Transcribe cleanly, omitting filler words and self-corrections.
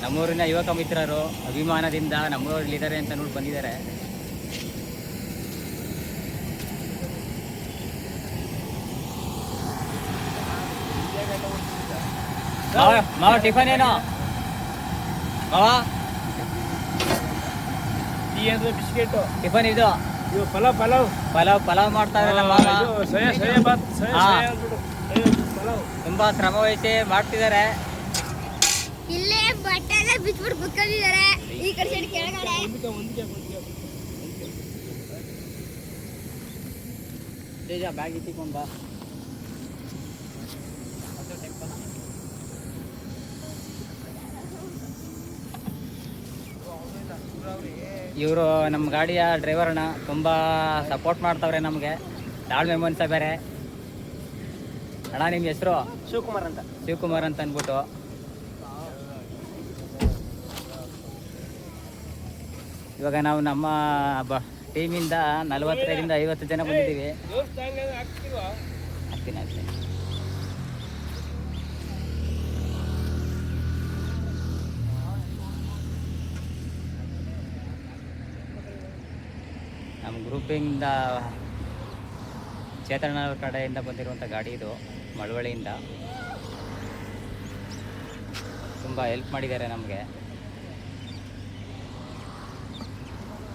ನಮ್ಮೂರಿನ ಯುವಕ ಮಿತ್ರರು ಅಭಿಮಾನದಿಂದ ನಮ್ಮೂರಲ್ಲಿದ್ದಾರೆ ಅಂತ ನೋಡಿ ಬಂದಿದ್ದಾರೆ. ಮಾವ ಟಿಫನ್ ಏನು ಮಾವ? ಬಿಸ್ಕೆಟ್ ಟಿಫನ್ ಇದು ಪಲಾವ್ ಮಾಡ್ತಾ ಇರಲ್ಲ ಮಾವ. ತುಂಬಾ ಶ್ರಮ ವಹಿಸಿ ಮಾಡ್ತಿದ್ದಾರೆ. ಇಲ್ಲೇ ಬಟ್ಟೆ ಎಲ್ಲ ಬಿಚ್ಬಿಟ್ಟು ಕುತ್ಕೊಂಡಿದ್ದಾರೆ ಈ ಕಡೆ ಸೈಡ್ ಕೆಳಗಡೆ. ಬ್ಯಾಗ್ ಇಟ್ಟಿಕೊಂಡ ಇವರು ನಮ್ಮ ಗಾಡಿಯ ಡ್ರೈವರ್ನ ತುಂಬ ಸಪೋರ್ಟ್ ಮಾಡ್ತಾವ್ರೆ ನಮಗೆ. ತಾಳ್ಮೆ ಮನ್ಸ ಬೇರೆ. ಅಣ್ಣ ನಿಮ್ಮ ಹೆಸರು? ಶಿವಕುಮಾರ್ ಅಂತ ಅಂದ್ಬಿಟ್ಟು. ಇವಾಗ ನಾವು ನಮ್ಮ ಟೀಮಿಂದ 40ರಿಂದ 50 ಜನ ಬಂದಿದ್ದೀವಿ. ಆಗ್ತೀನಿ. ನಮ್ಮ ಗ್ರೂಪಿಂದ ಚೇತನ ಅವ್ರ ಕಡೆಯಿಂದ ಬಂದಿರುವಂಥ ಗಾಡಿ ಇದು. ಮಳವಳ್ಳಿಯಿಂದ ತುಂಬ ಹೆಲ್ಪ್ ಮಾಡಿದ್ದಾರೆ ನಮಗೆ.